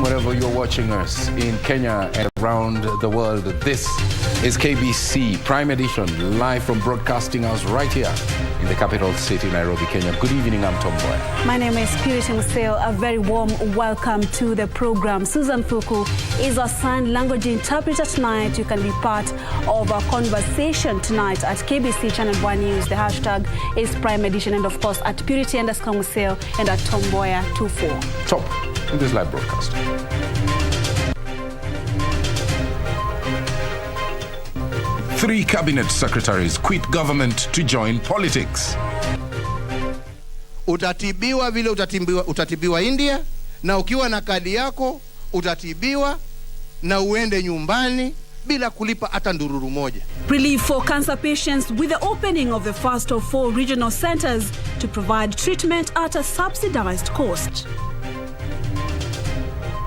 from wherever you're watching us in Kenya and around the world. This is KBC Prime Edition, live from Broadcasting House right here in the capital city, Nairobi, Kenya. Good evening, I'm Mboya. My name is Museo. A very warm welcome to the program. Susan Fuku is our sign language interpreter tonight. You can be part of our conversation tonight at KBC Channel 1 News. The hashtag is Prime Edition, and of course at Purity_Museo and at Mboya24. Top in this live broadcast. Three cabinet secretaries quit government to join politics. Utatibiwa vile utatibiwa India, na ukiwa na kadi yako utatibiwa na uende nyumbani bila kulipa hata ndururu moja. Relief for cancer patients with the opening of the first of 4 regional centers to provide treatment at a subsidized cost.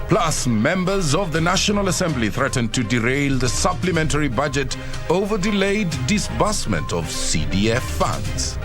Plus, members of the National Assembly threatened to derail the supplementary budget over delayed disbursement of CDF funds.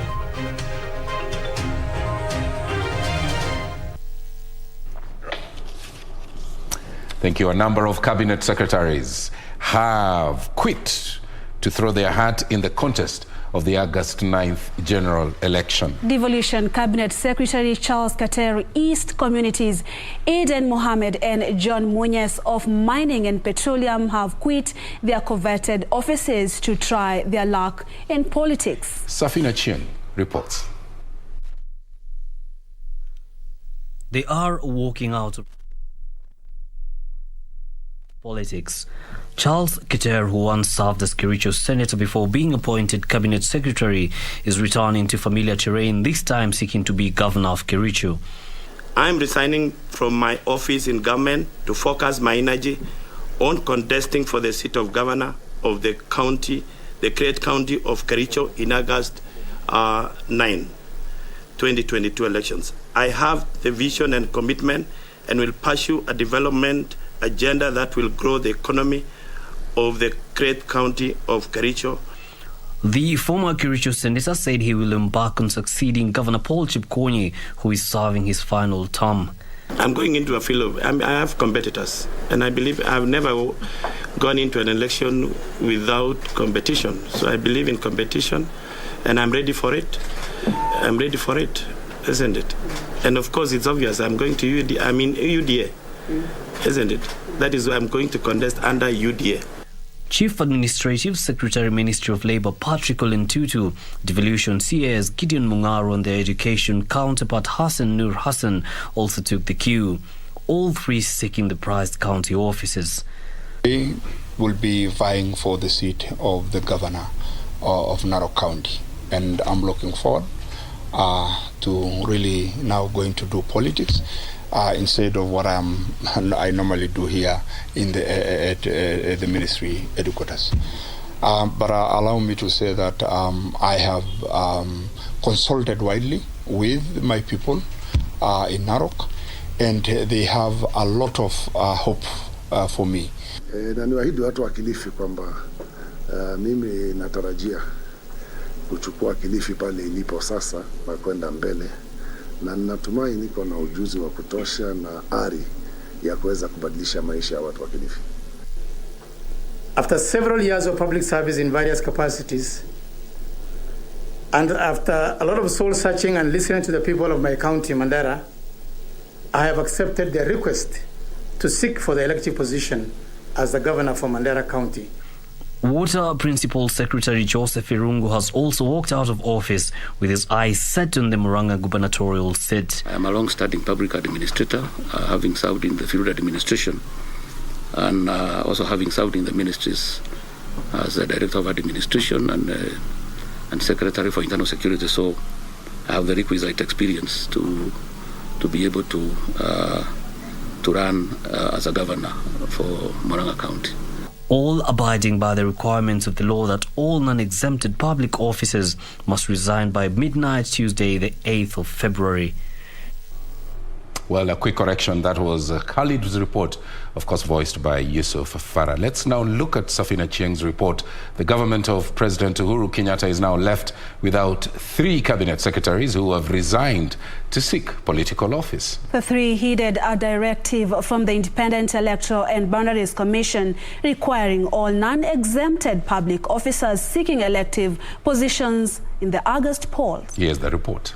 Thank you. A number of cabinet secretaries have quit to throw their hat in the contest of the August 9th general election. Devolution Cabinet Secretary Charles Kater, East Communities, Aiden Mohammed and John Munyes of Mining and Petroleum have quit their coveted offices to try their luck in politics. Safina Chien reports. They are walking out of politics. Charles Kater, who once served as Kericho Senator before being appointed Cabinet Secretary, is returning to familiar terrain, this time seeking to be Governor of Kericho. I'm resigning from my office in government to focus my energy on contesting for the seat of Governor of the county, the great county of Kericho in August 9, 2022 elections. I have the vision and commitment and will pursue a development agenda that will grow the economy of the great county of Kericho. The former Kericho senator said he will embark on succeeding Governor Paul Chipkonyi, who is serving his final term. I'm going into a field of, I have competitors, and I believe I've never gone into an election without competition. So I believe in competition, and I'm ready for it. I'm ready for it, isn't it? And of course, it's obvious I'm going to UDA, isn't it? That is why I'm going to contest under UDA. Chief Administrative Secretary, Ministry of Labour, Patrick Olentutu, Devolution CAS Gideon Mungaro and their education counterpart Hassan Nur Hassan also took the cue. All three seeking the prized county offices. We will be vying for the seat of the governor of Narok County, and I'm looking forward to really now going to do politics instead of what I normally do here in at the ministry headquarters. But allow me to say that I have consulted widely with my people in Narok, and they have a lot of hope for me. Na niwaahidi watu wa Kilifi kwamba mimi natarajia kuchukua Kilifi pale ilipo sasa na kwenda mbele, na ninatumai niko na ujuzi wa kutosha na ari ya kuweza kubadilisha maisha ya watu wa Kilifi. After several years of public service in various capacities, and after a lot of soul searching and listening to the people of my county, Mandera, I have accepted their request to seek for the elective position as the governor for Mandera County. Water Principal Secretary Joseph Irungu has also walked out of office with his eyes set on the Murang'a gubernatorial seat. I am a long-standing public administrator, having served in the field administration and also having served in the ministries as a director of administration and secretary for internal security. So I have the requisite experience to be able to run as a governor for Murang'a County. All abiding by the requirements of the law that all non-exempted public officers must resign by midnight Tuesday, the 8th of February. Well, a quick correction. That was Khalid's report, of course, voiced by Yusuf Farah. Let's now look at Safina Chieng's report. The government of President Uhuru Kenyatta is now left without 3 cabinet secretaries who have resigned to seek political office. The 3 heeded a directive from the Independent Electoral and Boundaries Commission requiring all non-exempted public officers seeking elective positions in the August polls. Here's the report.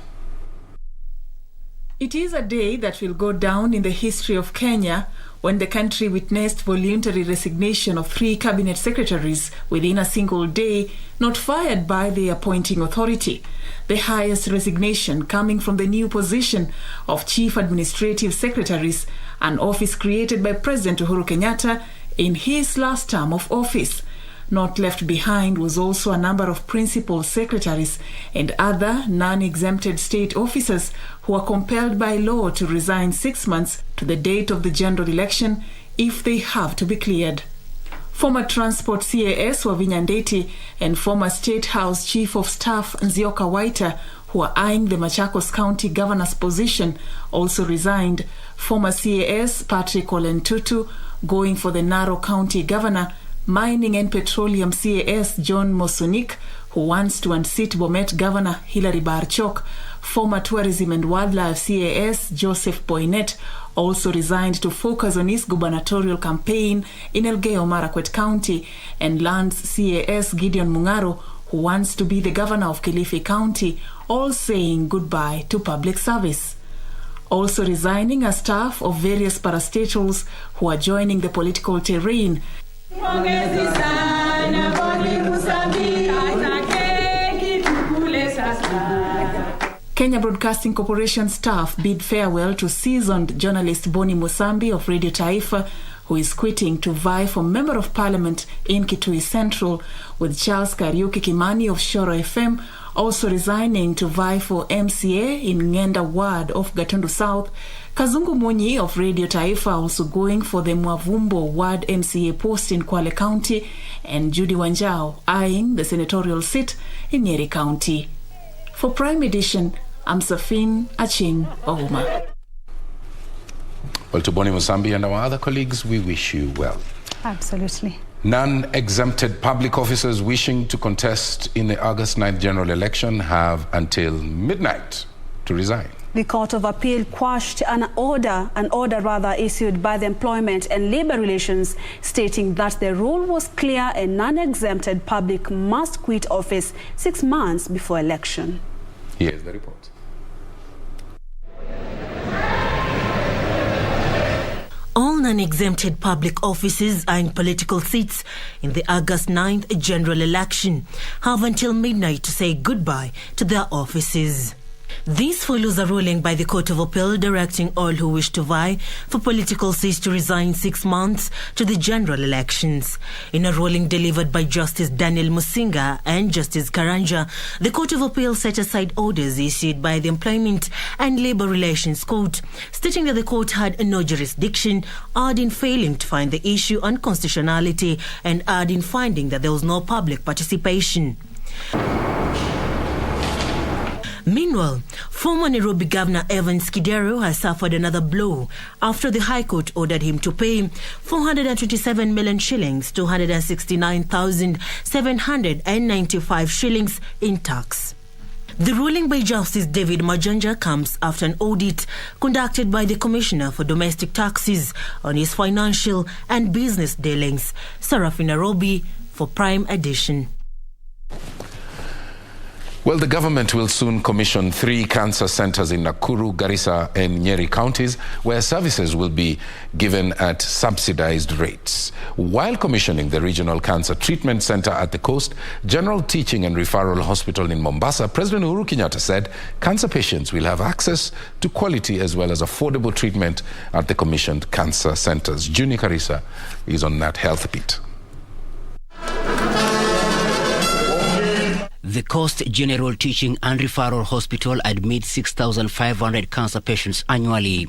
It is a day that will go down in the history of Kenya when the country witnessed voluntary resignation of 3 cabinet secretaries within a single day, not fired by the appointing authority. The highest resignation coming from the new position of Chief Administrative Secretaries, an office created by President Uhuru Kenyatta in his last term of office. Not left behind was also a number of principal secretaries and other non-exempted state officers who are compelled by law to resign 6 months to the date of the general election if they have to be cleared. Former Transport CAS Wavinya Ndeti and former State House Chief of Staff Nzioka Waita, who are eyeing the Machakos County Governor's position, also resigned. Former CAS Patrick Olentutu going for the Narok County Governor. Mining and Petroleum CAS John Mosonik, who wants to unseat Bomet Governor Hilary Barchok. Former Tourism and Wildlife CAS Joseph Boynet also resigned to focus on his gubernatorial campaign in Elgeyo Marakwet County. And Lands CAS Gideon Mungaro, who wants to be the governor of Kilifi County, all saying goodbye to public service. Also resigning are staff of various parastatals who are joining the political terrain. Kenya Broadcasting Corporation staff bid farewell to seasoned journalist Boni Musambi of Radio Taifa, who is quitting to vie for Member of Parliament in Kitui Central, with Charles Kariuki Kimani of Shoro FM also resigning to vie for MCA in Ngenda Ward of Gatundu South. Kazungu Munyi of Radio Taifa also going for the Mwavumbo Ward MCA post in Kwale County, and Judy Wanjao eyeing the senatorial seat in Nyeri County. For Prime Edition, I'm Safin Aching Ouma. Well, to Boni Musambi and our other colleagues, we wish you well. Absolutely. Non-exempted public officers wishing to contest in the August 9th general election have until midnight to resign. The Court of Appeal quashed an order issued by the Employment and Labor Relations, stating that the rule was clear and non-exempted public must quit office 6 months before election. Here's the report. All non-exempted public offices eyeing political seats in the August 9th general election have until midnight to say goodbye to their offices. This follows a ruling by the Court of Appeal directing all who wish to vie for political seats to resign 6 months to the general elections. In a ruling delivered by Justice Daniel Musinga and Justice Karanja, the Court of Appeal set aside orders issued by the Employment and Labor Relations Court, stating that the court had no jurisdiction, adding failing to find the issue unconstitutionality, and adding finding that there was no public participation. Meanwhile, former Nairobi Governor Evans Kidero has suffered another blow after the High Court ordered him to pay 427 million shillings, 269,795 shillings in tax. The ruling by Justice David Majanja comes after an audit conducted by the Commissioner for Domestic Taxes on his financial and business dealings. Sarafina Nairobi for Prime Edition. Well, the government will soon commission 3 cancer centers in Nakuru, Garissa and Nyeri counties, where services will be given at subsidized rates. While commissioning the Regional Cancer Treatment Center at the coast, General Teaching and Referral Hospital in Mombasa, President Uhuru Kenyatta said cancer patients will have access to quality as well as affordable treatment at the commissioned cancer centers. Juni Karisa is on that health beat. The Coast General Teaching and Referral Hospital admits 6,500 cancer patients annually.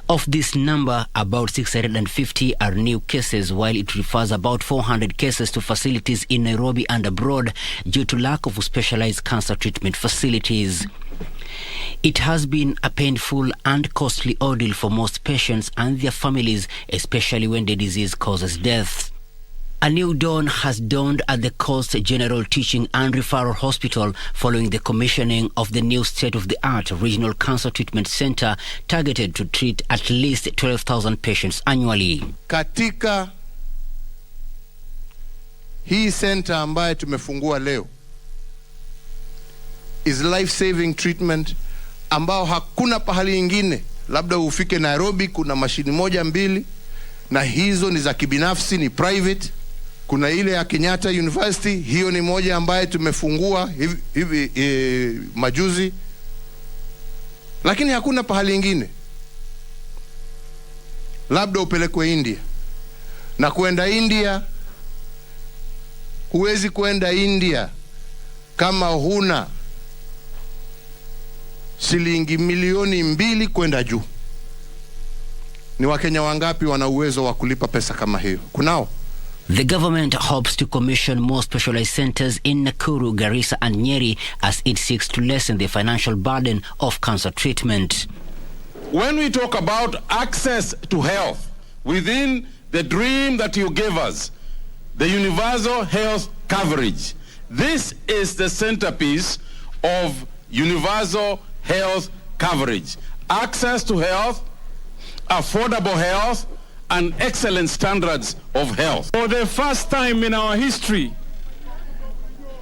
Of this number, about 650 are new cases, while it refers about 400 cases to facilities in Nairobi and abroad due to lack of specialized cancer treatment facilities. It has been a painful and costly ordeal for most patients and their families, especially when the disease causes death. A new dawn has dawned at the Coast General Teaching and Referral Hospital following the commissioning of the new state-of-the-art Regional Cancer Treatment Center targeted to treat at least 12,000 patients annually. Katika hii center ambaye tumefungua leo is life-saving treatment ambao hakuna pahali ingine, labda ufike Nairobi kuna mashini moja mbili, na hizo ni za kibinafsi, ni private. Kuna ile ya Kenyatta University, hiyo ni moja ambaye tumefungua hivi majuzi, lakini hakuna pahali ingine. Labda upelekwe India, na kwenda India, huwezi kwenda India kama huna shilingi milioni 2 kwenda juu. Ni Wakenya wangapi wana uwezo wa kulipa pesa kama hiyo? Kunao. The government hopes to commission more specialized centers in Nakuru, Garissa and Nyeri as it seeks to lessen the financial burden of cancer treatment. When we talk about access to health within the dream that you gave us, the universal health coverage, this is the centerpiece of universal health coverage. Access to health, affordable health, and excellent standards of health. For the first time in our history,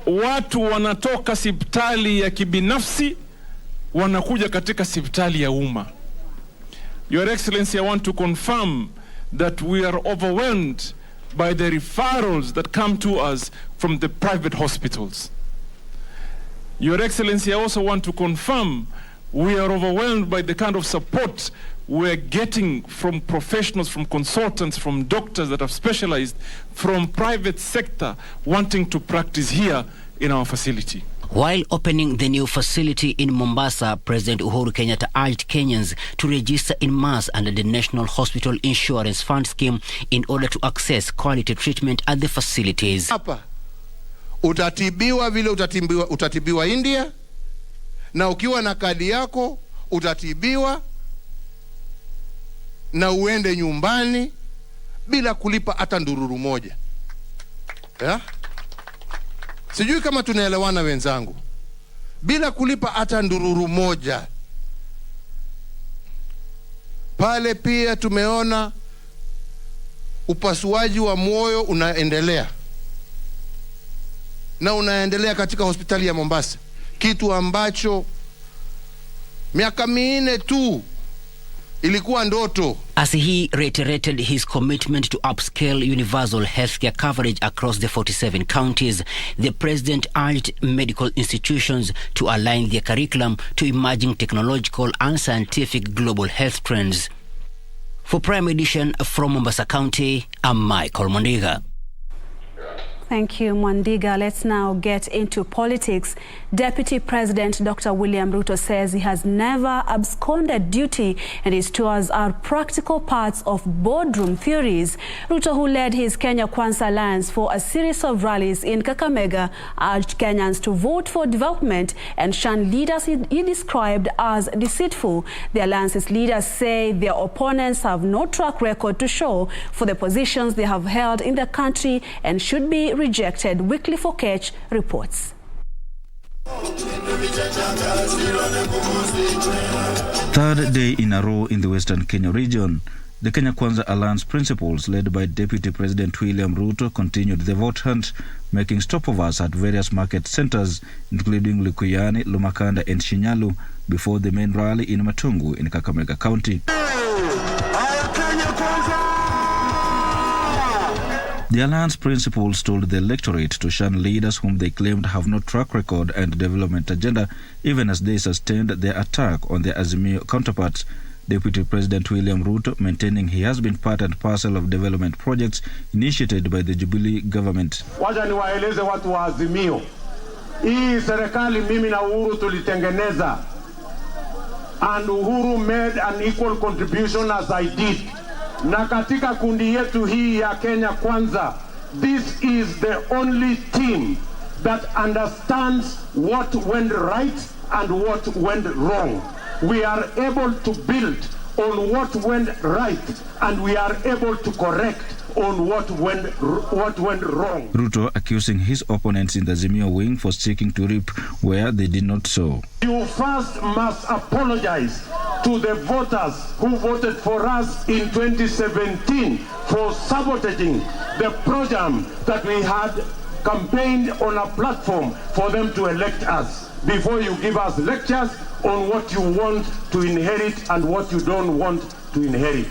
watu wanatoka hospitali ya kibinafsi wanakuja katika hospitali ya umma. Your Excellency, I want to confirm that we are overwhelmed by the referrals that come to us from the private hospitals. Your Excellency, I also want to confirm we are overwhelmed by the kind of support we're getting from professionals, from consultants, from doctors that have specialized, from private sector wanting to practice here in our facility. While opening the new facility in Mombasa, President Uhuru Kenyatta urged Kenyans to register in mass under the National Hospital Insurance Fund scheme in order to access quality treatment at the facilities. Hapa utatibiwa vile utatibiwa India, na ukiwa na kadi yako utatibiwa na uende nyumbani bila kulipa hata ndururu moja. Yeah? Sijui kama tunaelewana wenzangu. Bila kulipa hata ndururu moja. Pale pia tumeona upasuaji wa moyo unaendelea. Na unaendelea katika hospitali ya Mombasa. Kitu ambacho miaka 4 tu ilikuwa ndoto. As he reiterated his commitment to upscale universal healthcare coverage across the 47 counties, the president urged medical institutions to align their curriculum to emerging technological and scientific global health trends. For Prime Edition from Mombasa County, I'm Michael Mondiga. Thank you, Mwandiga. Let's now get into politics. Deputy President Dr. William Ruto says he has never absconded duty and his tours are practical parts of boardroom theories. Ruto, who led his Kenya Kwanza alliance for a series of rallies in Kakamega, urged Kenyans to vote for development and shun leaders he described as deceitful. The alliance's leaders say their opponents have no track record to show for the positions they have held in the country and should be rejected. Weekly for Catch reports. Third day in a row in the Western Kenya region, the Kenya Kwanza Alliance principles led by Deputy President William Ruto continued the vote hunt, making stopovers at various market centers, including Likuyani, Lumakanda and Shinyalu, before the main rally in Matungu in Kakamega County. The alliance principles told the electorate to shun leaders whom they claimed have no track record and development agenda, even as they sustained their attack on their Azimio counterparts. Deputy President William Ruto maintaining he has been part and parcel of development projects initiated by the Jubilee government. Wacha niwaeleze watu wa Azimio. Hii serikali mimi na Uhuru tulitengeneza. And Uhuru made an equal contribution as I did. Na katika kundi yetu hii ya Kenya Kwanza, this is the only team that understands what went right and what went wrong. We are able to build on what went right, and we are able to correct on what went wrong. Ruto accusing his opponents in the Azimio wing for seeking to reap where they did not sow. You first must apologize to the voters who voted for us in 2017 for sabotaging the program that we had campaigned on a platform for them to elect us, before you give us lectures on what you want to inherit and what you don't want to inherit.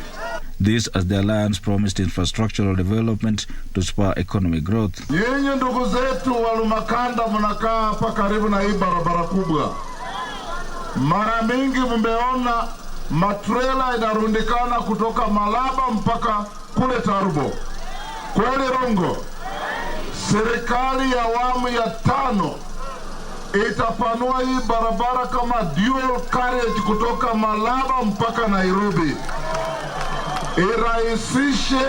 This as the alliance promised infrastructural development to spur economic growth. Yenye ndugu zetu walumakanda mnakaa hapa karibu na hii barabara kubwa. Mara mingi mmeona matrela inarundikana kutoka Malaba mpaka kule Tarubo. Kweli Rongo? Serikali ya awamu ya 5 itapanua hii barabara kama dual carriage kutoka Malaba mpaka Nairobi. Irahisishe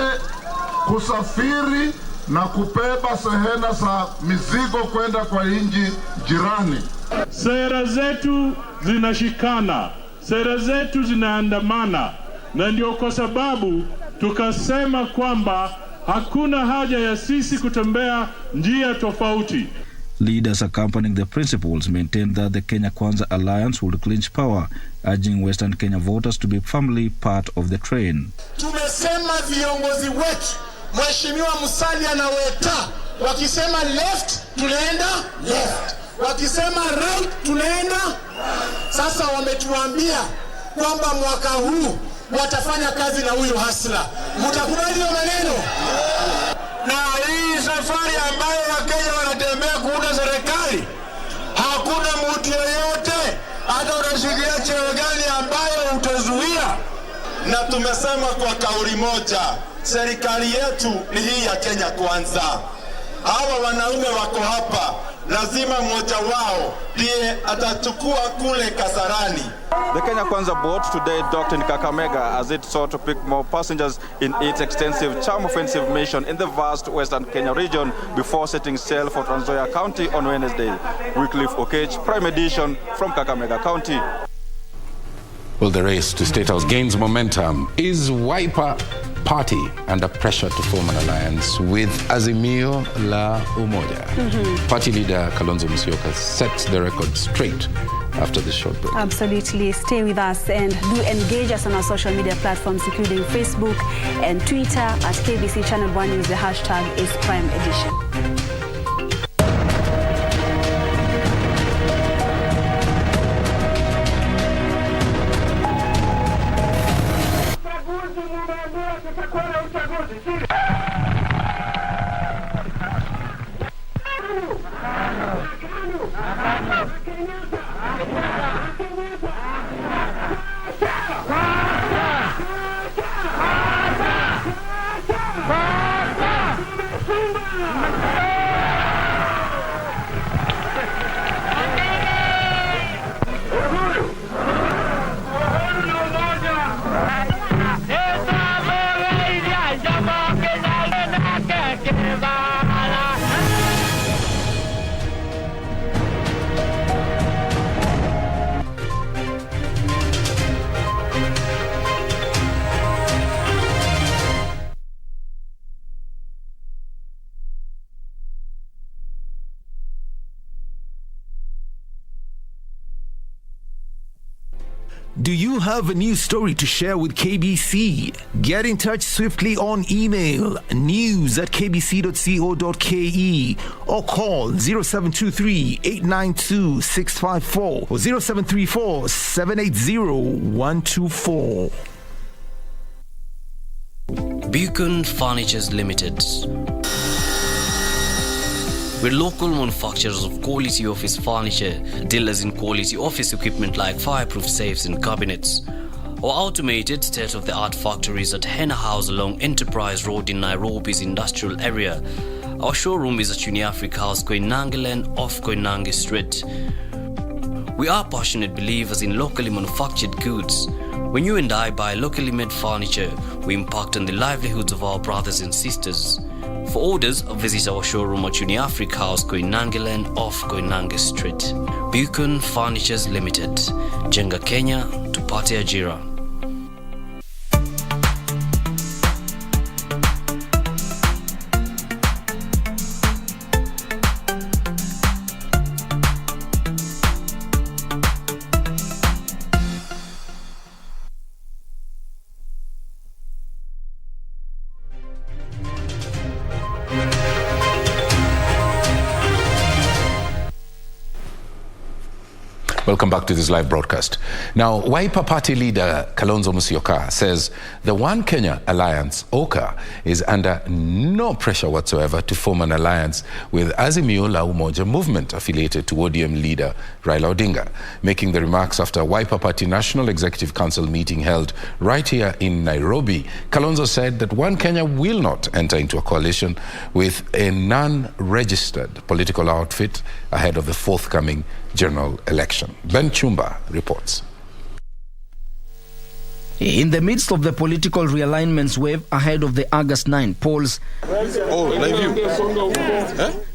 kusafiri na kubeba sehena za mizigo kwenda kwa nchi jirani. Sera zetu zinashikana, sera zetu zinaandamana, na ndio kwa sababu tukasema kwamba hakuna haja ya sisi kutembea njia tofauti. Leaders accompanying the principals maintained that the Kenya Kwanza alliance would clinch power, urging Western Kenya voters to be firmly part of the train. Tumesema viongozi wetu, Mheshimiwa Musalia na Weta, wakisema left, tunaenda left. Wakisema right, tunaenda. Sasa wametuambia kwamba mwaka huu watafanya kazi na huyu hasla. Mtakubali hiyo maneno? Na hii safari ambayo Wakenya wanatembea kuunda serikali, hakuna mtu yeyote hata unashikilia cheo gani ambayo utazuia. Na tumesema kwa kauli moja, serikali yetu ni hii ya Kenya Kwanza. Hawa wanaume wako hapa, lazima mmoja wao ndiye atachukua kule Kasarani. The Kenya Kwanza boat today docked in Kakamega as it sought to pick more passengers in its extensive charm offensive mission in the vast Western Kenya region before setting sail for Trans Nzoia County on Wednesday. Wycliffe Okech, Prime Edition from Kakamega County. Well, the race to State House gains momentum. Is Wiper Party under pressure to form an alliance with Azimio la Umoja? Party leader Kalonzo Musyoka sets the record straight after this short break. Absolutely. Stay with us and do engage us on our social media platforms, including Facebook and Twitter at KBC Channel 1. Use the hashtag #IsPrimeEdition. Do you have a news story to share with KBC? Get in touch swiftly on email news@kbc.co.ke or call 0723-892-654 or 0734-780-124. Beacon Furnitures Limited. We're local manufacturers of quality office furniture, dealers in quality office equipment like fireproof safes and cabinets. Our automated state-of-the-art factories at Henna House along Enterprise Road in Nairobi's industrial area. Our showroom is at Uni Africa House, Koinange Lane off Koinange Street. We are passionate believers in locally manufactured goods. When you and I buy locally made furniture, we impact on the livelihoods of our brothers and sisters. For orders, visit our showroom at Uniafrica House, Koinange Lane off Koinange Street. Buchan Furnitures Limited. Jenga Kenya, tupate ajira. Welcome back to this live broadcast. Now, Wiper Party leader Kalonzo Musyoka says the One Kenya Alliance, OKA, is under no pressure whatsoever to form an alliance with Azimio la Umoja movement affiliated to ODM leader Raila Odinga. Making the remarks after Wiper Party National Executive Council meeting held right here in Nairobi, Kalonzo said that One Kenya will not enter into a coalition with a non-registered political outfit ahead of the forthcoming general election. Ben Chumba reports. In the midst of the political realignments wave ahead of the August 9 polls,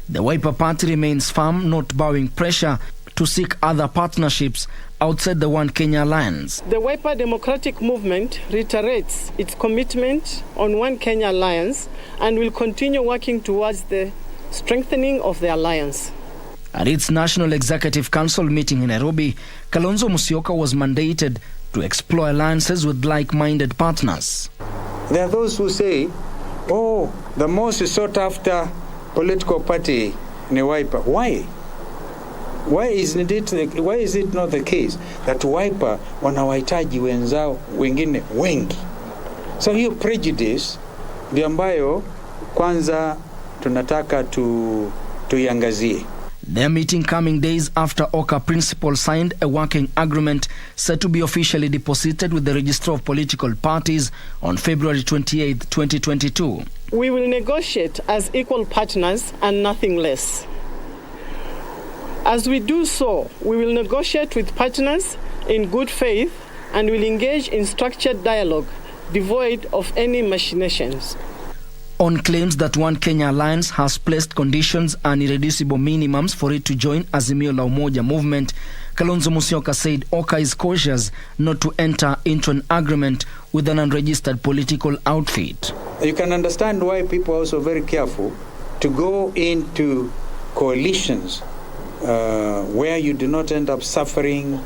the Wiper Party remains firm, not bowing pressure to seek other partnerships outside the One Kenya Alliance. The Wiper Democratic Movement reiterates its commitment on One Kenya Alliance and will continue working towards the strengthening of the alliance. At its National Executive Council meeting in Nairobi, Kalonzo Musyoka was mandated to explore alliances with like-minded partners. There are those who say, oh, the most sought after political party in Wiper. Why? Why is it not the case that Wiper wanawahitaji wenzao wengine wengi? So hiyo prejudice ndio ambayo kwanza tunataka tuiangazie. Their meeting coming days after OKA principals signed a working agreement set to be officially deposited with the Register of Political Parties on February 28, 2022. We will negotiate as equal partners and nothing less. As we do so, we will negotiate with partners in good faith and will engage in structured dialogue devoid of any machinations. On claims that One Kenya Alliance has placed conditions and irreducible minimums for it to join Azimio la Umoja movement, Kalonzo Musyoka said OKA is cautious not to enter into an agreement with an unregistered political outfit. You can understand why people are also very careful to go into coalitions where you do not end up suffering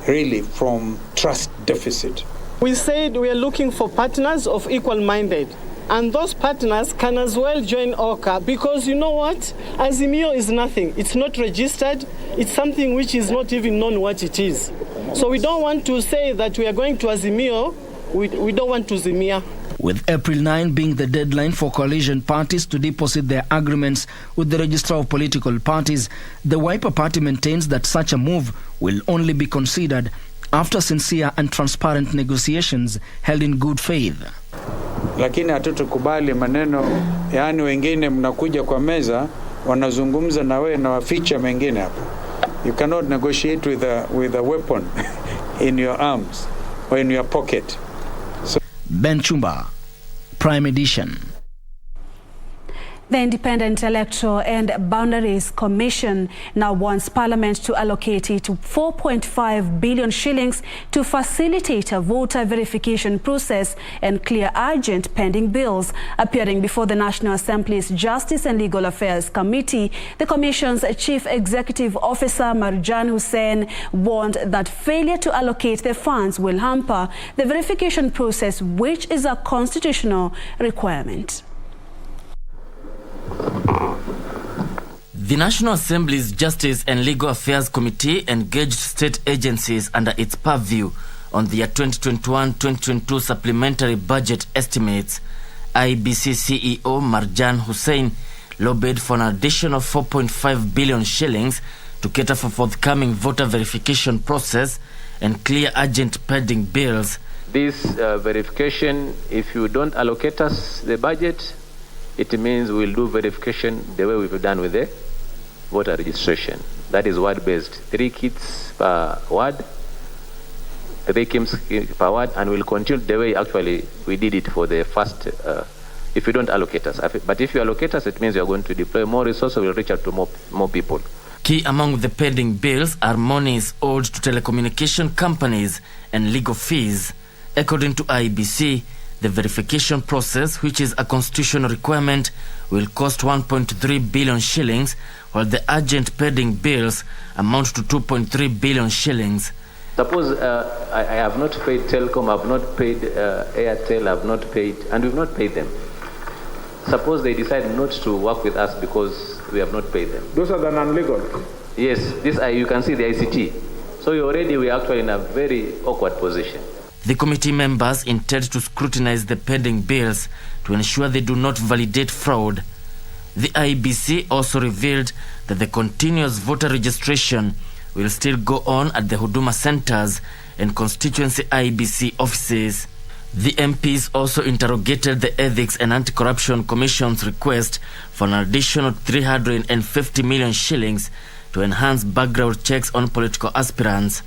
really from trust deficit. We said we are looking for partners of equal-minded. And those partners can as well join OKA because you know what? Azimio is nothing. It's not registered. It's something which is not even known what it is. So we don't want to say that we are going to Azimio. We don't want to Zimia. With April 9 being the deadline for coalition parties to deposit their agreements with the Register of Political Parties, the Wiper Party maintains that such a move will only be considered after sincere and transparent negotiations held in good faith. Lakini hatutukubali maneno, yani wengine mnakuja kwa meza wanazungumza na wewe na waficha mengine hapo. You cannot negotiate with a weapon in your arms or in your pocket. So Ben Chumba, Prime Edition. The Independent Electoral and Boundaries Commission now wants Parliament to allocate it 4.5 billion shillings to facilitate a voter verification process and clear urgent pending bills. Appearing before the National Assembly's Justice and Legal Affairs Committee, the Commission's Chief Executive Officer Marjan Hussein warned that failure to allocate the funds will hamper the verification process, which is a constitutional requirement. The National Assembly's Justice and Legal Affairs Committee engaged state agencies under its purview on the 2021-2022 supplementary budget estimates. IBC CEO Marjan Hussein lobbied for an additional 4.5 billion shillings to cater for forthcoming voter verification process and clear urgent pending bills. This verification, if you don't allocate us the budget, it means we'll do verification the way we've done with the voter registration. That is word-based. 3 kits per ward, 3 kits per ward, and we'll continue the way actually we did it for the first if you don't allocate us. But if you allocate us, it means you are going to deploy more resources, we'll reach out to more people. Key among the pending bills are monies owed to telecommunication companies and legal fees. According to IEBC, the verification process, which is a constitutional requirement, will cost 1.3 billion shillings, while the urgent pending bills amount to 2.3 billion shillings. Suppose I have not paid Telecom, I have not paid Airtel, I have not paid, and we've not paid them. Suppose they decide not to work with us because we have not paid them. Those are the non-legal? Yes, this you can see the ICT. So we are actually in a very awkward position. The committee members intend to scrutinize the pending bills to ensure they do not validate fraud. The IEBC also revealed that the continuous voter registration will still go on at the Huduma centers and constituency IEBC offices. The MPs also interrogated the Ethics and Anti-Corruption Commission's request for an additional 350 million shillings to enhance background checks on political aspirants.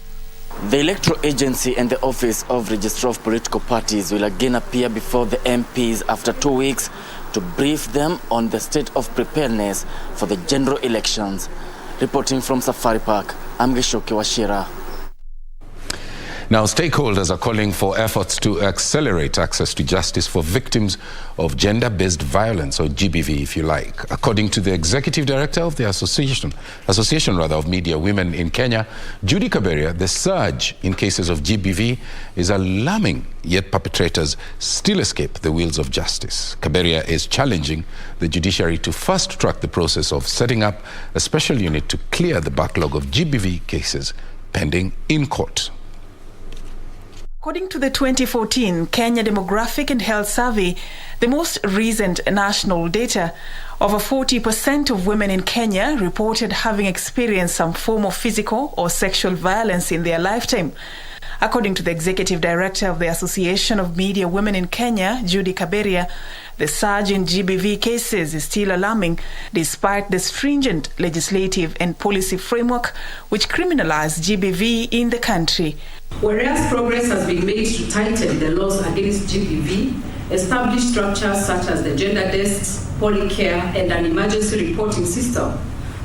The Electoral Agency and the Office of Registrar of Political Parties will again appear before the MPs after 2 weeks to brief them on the state of preparedness for the general elections. Reporting from Safari Park, I'm Geshoke Washira. Now, stakeholders are calling for efforts to accelerate access to justice for victims of gender-based violence, or GBV, if you like. According to the Executive Director of the Association of Media Women in Kenya, Judy Kaberia, the surge in cases of GBV is alarming, yet perpetrators still escape the wheels of justice. Kaberia is challenging the judiciary to fast-track the process of setting up a special unit to clear the backlog of GBV cases pending in court. According to the 2014 Kenya Demographic and Health Survey, the most recent national data, over 40% of women in Kenya reported having experienced some form of physical or sexual violence in their lifetime. According to the Executive Director of the Association of Media Women in Kenya, Judy Kaberia, the surge in GBV cases is still alarming despite the stringent legislative and policy framework which criminalize GBV in the country. Whereas progress has been made to tighten the laws against GBV, establish structures such as the gender desks, polycare, and an emergency reporting system,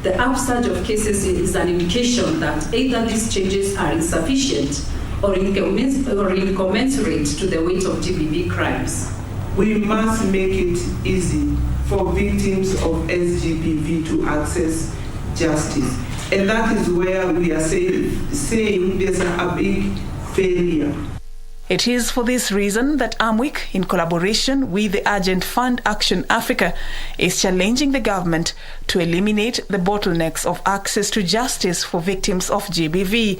the upsurge of cases is an indication that either these changes are insufficient or incommensurate to the weight of GBV crimes. We must make it easy for victims of SGBV to access justice. And that is where we are saying there's a big failure. It is for this reason that AMWIC, in collaboration with the Urgent Fund Action Africa, is challenging the government to eliminate the bottlenecks of access to justice for victims of GBV.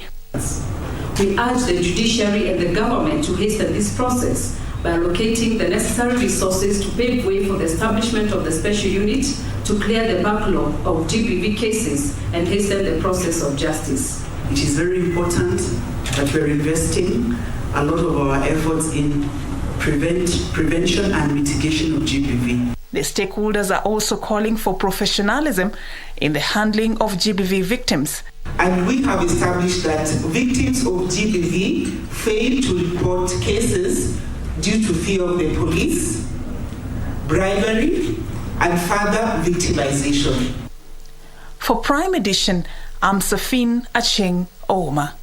We urge the judiciary and the government to hasten this process by allocating the necessary resources to pave way for the establishment of the special unit to clear the backlog of GBV cases and hasten the process of justice. It is very important that we're investing a lot of our efforts in prevention and mitigation of GBV. The stakeholders are also calling for professionalism in the handling of GBV victims. And we have established that victims of GBV fail to report cases due to fear of the police, bribery, and further victimization. For Prime Edition, I'm Safin Acheng Ouma.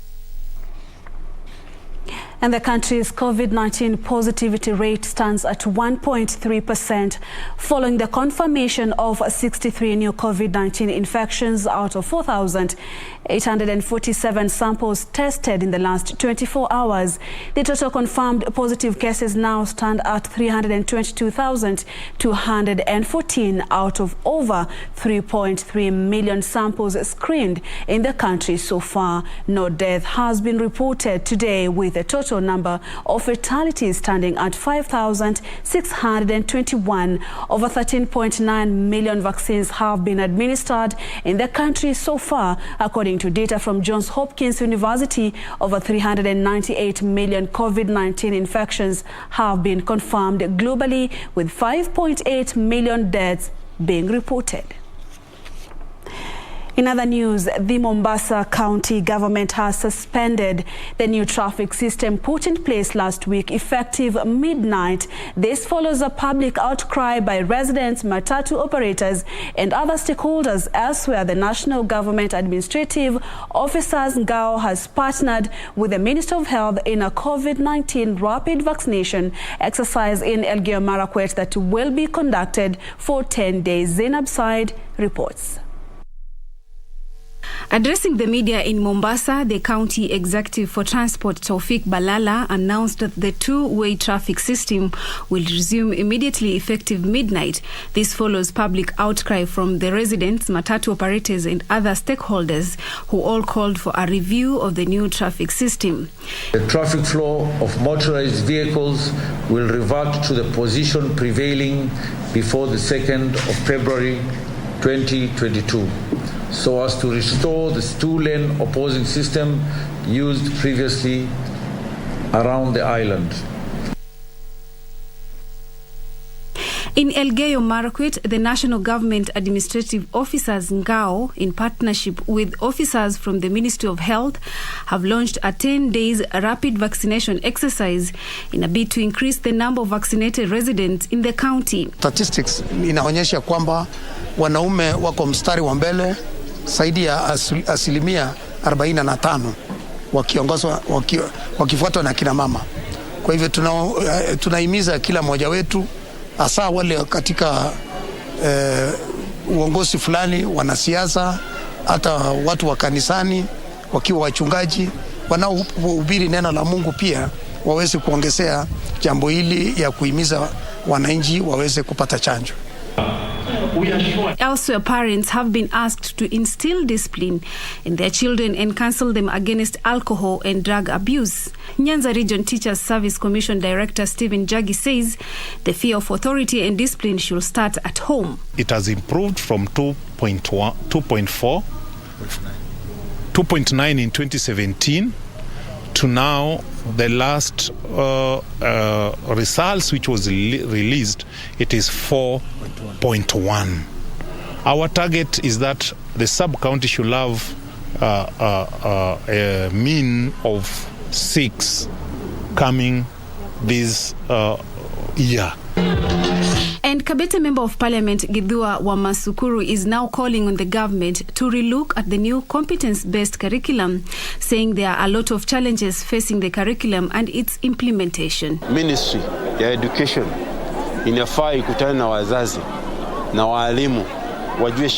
And the country's COVID-19 positivity rate stands at 1.3% following the confirmation of 63 new COVID-19 infections out of 4,847 samples tested in the last 24 hours. The total confirmed positive cases now stand at 322,214 out of over 3.3 million samples screened in the country so far. No death has been reported today, with a total number of fatalities standing at 5,621. Over 13.9 million vaccines have been administered in the country so far. According to data from Johns Hopkins University, over 398 million COVID-19 infections have been confirmed globally, with 5.8 million deaths being reported. In other news, the Mombasa County government has suspended the new traffic system put in place last week, effective midnight. This follows a public outcry by residents, matatu operators, and other stakeholders. Elsewhere, the National Government Administrative Officers Ngao has partnered with the Minister of Health in a COVID-19 rapid vaccination exercise in Elgeyo Marakwet that will be conducted for 10 days. Zainab Said reports. Addressing the media in Mombasa, the County Executive for Transport, Taufik Balala, announced that the two-way traffic system will resume immediately effective midnight. This follows public outcry from the residents, matatu operators and other stakeholders who all called for a review of the new traffic system. The traffic flow of motorized vehicles will revert to the position prevailing before the 2nd of February 2022. So as to restore the two-lane opposing system used previously around the island. In Elgeyo Marakwet, the National Government Administrative Officers Ngao, in partnership with officers from the Ministry of Health, have launched a 10-day rapid vaccination exercise in a bid to increase the number of vaccinated residents in the county. Statistics inaonyesha kwamba wanaume wako mstari wa mbele zaidi ya asilimia 45 wakifuatwa na kina mama. Kwa hivyo tunahimiza kila mmoja wetu, hasa wale katika uongozi fulani, wanasiasa, hata watu wa kanisani, wakiwa wachungaji, wanaohubiri neno la Mungu pia waweze kuongezea jambo hili ya kuhimiza wananchi waweze kupata chanjo. Elsewhere, parents have been asked to instill discipline in their children and counsel them against alcohol and drug abuse. Nyanza Region Teachers Service Commission Director Stephen Jagi says the fear of authority and discipline should start at home. It has improved from 2.4, 2.9 in 2017 to now the last results which was released, it is 4.1. Our target is that the sub-county should have a mean of 6 coming this year. And Kabete Member of Parliament Githua Wamasukuru is now calling on the government to relook at the new competence-based curriculum, saying there are a lot of challenges facing the curriculum and its implementation. Ministry ya Education inafaa ikutane na wazazi na walimu wajue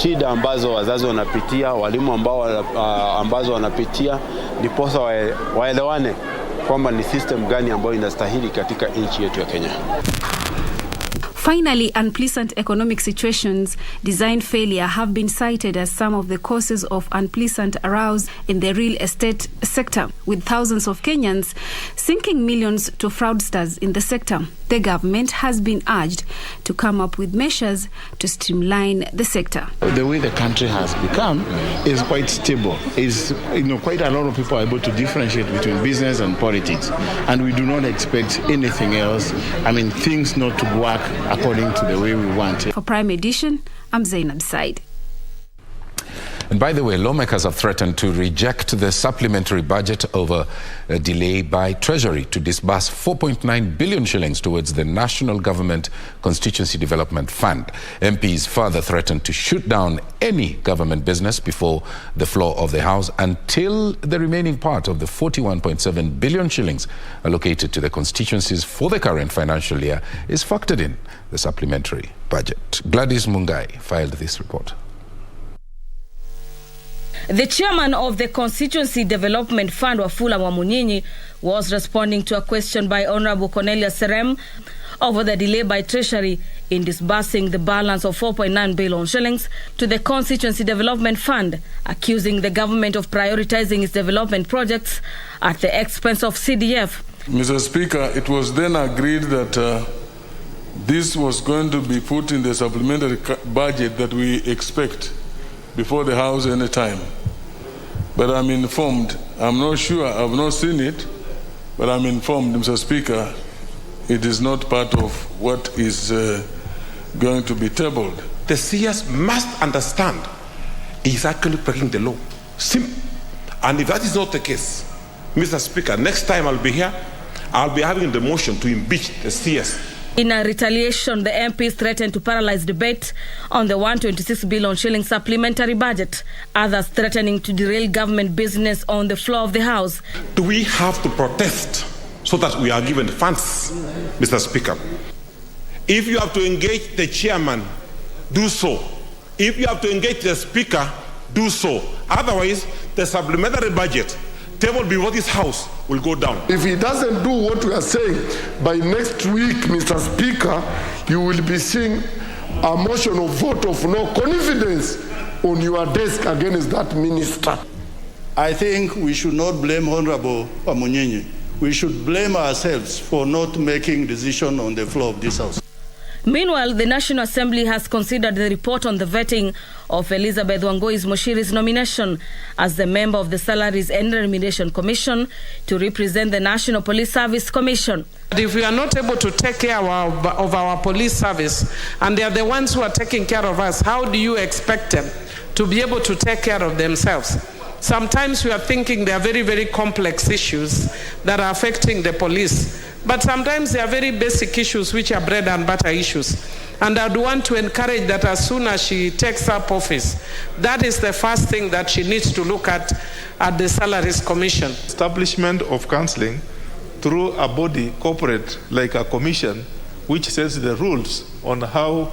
shida ambazo wazazi wanapitia, walimu ambazo wanapitia, ndiposa waelewane kwamba ni system gani ambayo inastahili katika nchi yetu ya Kenya. Finally, unpleasant economic situations, design failure have been cited as some of the causes of unpleasant arousal in the real estate sector, with thousands of Kenyans sinking millions to fraudsters in the sector. The government has been urged to come up with measures to streamline the sector. The way the country has become is quite stable. Quite a lot of people are able to differentiate between business and politics, and we do not expect anything else. Things not to work according to the way we want it. For Prime Edition, I'm Zainab Said. And by the way, lawmakers have threatened to reject the supplementary budget over a delay by Treasury to disburse 4.9 billion shillings towards the National Government Constituency Development Fund. MPs further threatened to shoot down any government business before the floor of the House until the remaining part of the 41.7 billion shillings allocated to the constituencies for the current financial year is factored in the supplementary budget. Gladys Mungai filed this report. The chairman of the Constituency Development Fund, Wafula Wamunyinyi, was responding to a question by Honorable Cornelius Serem over the delay by Treasury in disbursing the balance of 4.9 billion shillings to the Constituency Development Fund, accusing the government of prioritizing its development projects at the expense of CDF. Mr. Speaker, it was then agreed that this was going to be put in the supplementary budget that we expect before the House any time. But I'm informed, I'm not sure, I've not seen it, but I'm informed, Mr. Speaker, it is not part of what is going to be tabled. The CS must understand is actually breaking the law. And if that is not the case, Mr. Speaker, next time I'll be here, I'll be having the motion to impeach the CS. In a retaliation, the MPs threatened to paralyze debate on the 126 billion shilling supplementary budget, others threatening to derail government business on the floor of the House. Do we have to protest so that we are given funds, Mr. Speaker? If you have to engage the chairman, do so. If you have to engage the speaker, do so. Otherwise, the supplementary budget table before this House will go down. If he doesn't do what we are saying, by next week, Mr. Speaker, you will be seeing a motion of vote of no confidence on your desk against that minister. I think we should not blame Honorable Wamunyinyi. We should blame ourselves for not making decision on the floor of this House. Meanwhile, the National Assembly has considered the report on the vetting of Elizabeth Wangoi's Moshiri's nomination as the member of the Salaries and Remuneration Commission to represent the National Police Service Commission. But if we are not able to take care of our police service, and they are the ones who are taking care of us, how do you expect them to be able to take care of themselves? Sometimes we are thinking they are very, very complex issues that are affecting the police. But sometimes there are very basic issues which are bread and butter issues. And I'd want to encourage that as soon as she takes up office, that is the first thing that she needs to look at the Salaries Commission. Establishment of counseling through a body corporate like a commission which sets the rules on how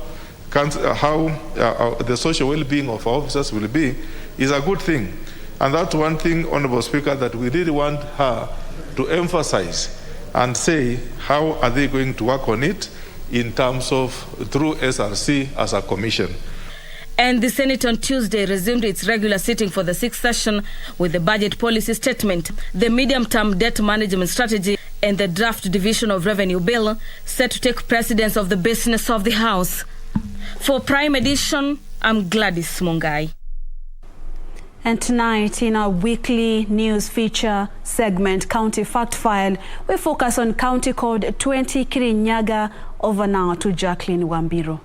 the social well-being of our officers will be is a good thing. And that's one thing, Honorable Speaker, that we really want her to emphasize and say how are they going to work on it in terms of through SRC as a commission. And the Senate on Tuesday resumed its regular sitting for the sixth session with the budget policy statement, the medium-term debt management strategy and the draft division of revenue bill set to take precedence of the business of the House. For Prime Edition, I'm Gladys Mungai. And tonight, in our weekly news feature segment, County Fact File, we focus on County Code 20 Kirinyaga. Over now to Jacqueline Wambiro.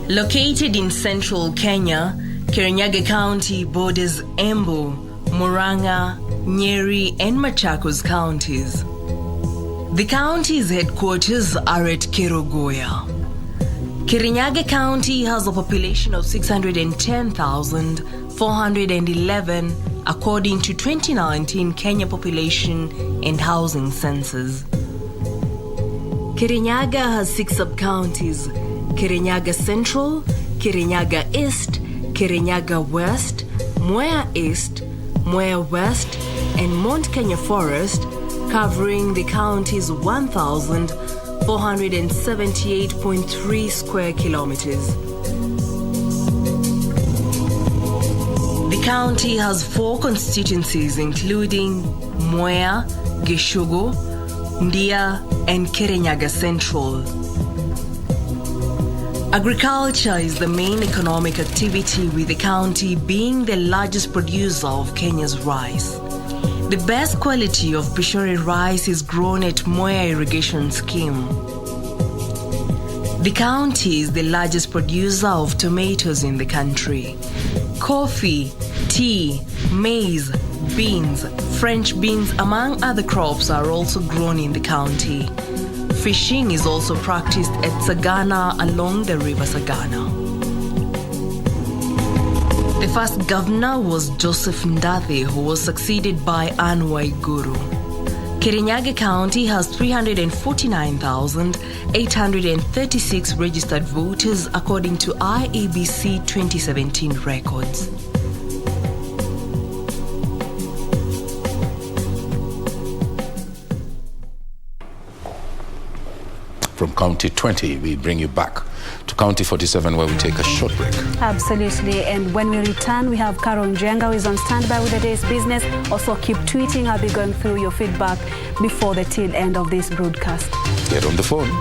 Located in central Kenya, Kirinyaga County borders Embu, Murang'a, Nyeri, and Machakos counties. The county's headquarters are at Kerugoya. Kirinyaga County has a population of 610,411 according to 2019 Kenya Population and Housing Census. Kirinyaga has 6 sub-counties: Kirinyaga Central, Kirinyaga East, Kirinyaga West, Mboya East, Mboya West, and Mount Kenya Forest, covering the county's 1,478.3 square kilometers. The county has 4 constituencies, including Mboya, Gishugu, Ndia, and Kirinyaga Central. Agriculture is the main economic activity, with the county being the largest producer of Kenya's rice. The best quality of Pishori rice is grown at Mboya Irrigation Scheme. The county is the largest producer of tomatoes in the country. Coffee, tea, maize, beans, French beans, among other crops, are also grown in the county. Fishing is also practiced at Sagana along the river Sagana. The first governor was Joseph Ndathi, who was succeeded by Anne Waiguru. Kirinyaga County has 349,836 registered voters according to IEBC 2017 records. From County 20, we bring you back to County 47, where we take a short break. Absolutely. And when we return, we have Carol Njenga, who is on standby with the day's business. Also, keep tweeting. I'll be going through your feedback before the till end of this broadcast. Get on the phone.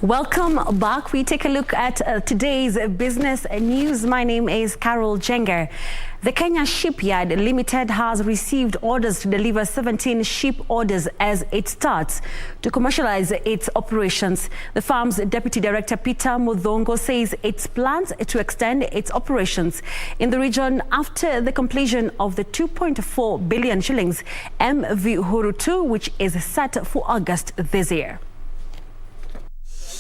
Welcome back. We take a look at today's business news. My name is Carol Jenger. The Kenya Shipyard Limited has received orders to deliver 17 ship orders as it starts to commercialize its operations. The firm's Deputy Director Peter Mudhongo says it plans to extend its operations in the region after the completion of the 2.4 billion shillings MV Uhuru 2, which is set for August this year.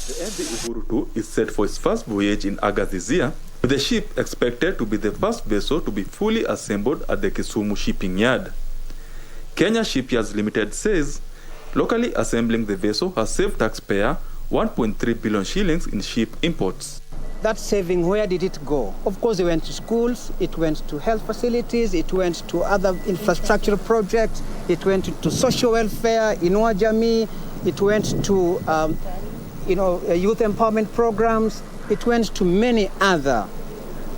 The MV Uhuru 2 is set for its first voyage in August this year, with the ship expected to be the first vessel to be fully assembled at the Kisumu shipping yard. Kenya Shipyards Limited says locally assembling the vessel has saved taxpayer 1.3 billion shillings in ship imports. That saving, where did it go? Of course, it went to schools, it went to health facilities, it went to other infrastructure projects, it went to social welfare, Inua Jamii, it went to youth empowerment programs. It went to many other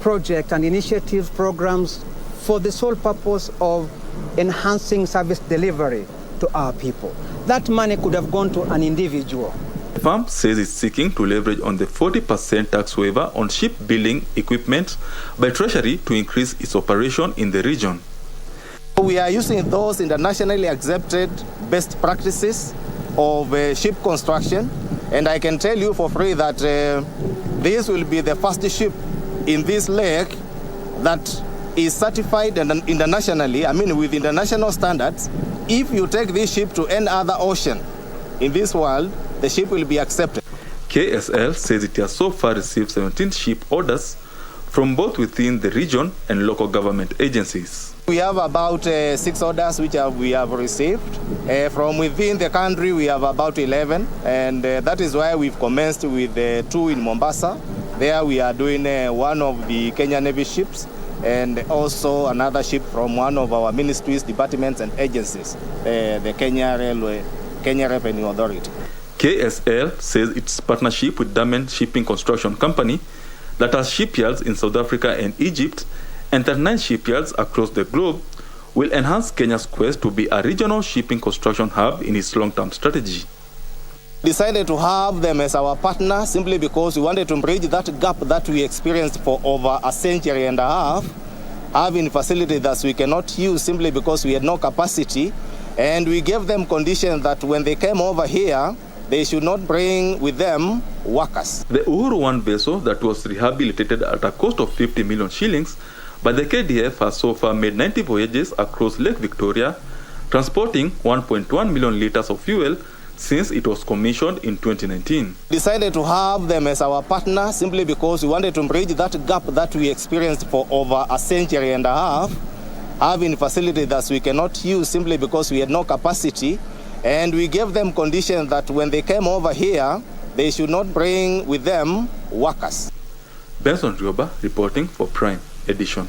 projects and initiative programs for the sole purpose of enhancing service delivery to our people. That money could have gone to an individual. The firm says it's seeking to leverage on the 40% tax waiver on shipbuilding equipment by Treasury to increase its operation in the region. We are using those internationally accepted best practices of ship construction, and I can tell you for free that this will be the first ship in this lake that is certified internationally, with international standards. If you take this ship to any other ocean in this world, the ship will be accepted. KSL says it has so far received 17 ship orders from both within the region and local government agencies. We have about 6 orders which we have received. From within the country, we have about 11, and that is why we've commenced with 2 in Mombasa. There we are doing one of the Kenya Navy ships, and also another ship from one of our ministries, departments, and agencies, the Kenya Revenue Authority. KSL says its partnership with Diamond Shipping Construction Company that has shipyards in South Africa and Egypt and 39 shipyards across the globe will enhance Kenya's quest to be a regional shipping construction hub in its long-term strategy. Decided to have them as our partner simply because we wanted to bridge that gap that we experienced for over a century and a half, having facilities that we cannot use simply because we had no capacity, and we gave them conditions that when they came over here, they should not bring with them workers. The Uhuru 1 vessel that was rehabilitated at a cost of 50 million shillings but the KDF has so far made 90 voyages across Lake Victoria, transporting 1.1 million litres of fuel since it was commissioned in 2019. Decided to have them as our partner simply because we wanted to bridge that gap that we experienced for over a century and a half, having facilities that we cannot use simply because we had no capacity, and we gave them conditions that when they came over here, they should not bring with them workers. Benson Rioba reporting for Prime Edition.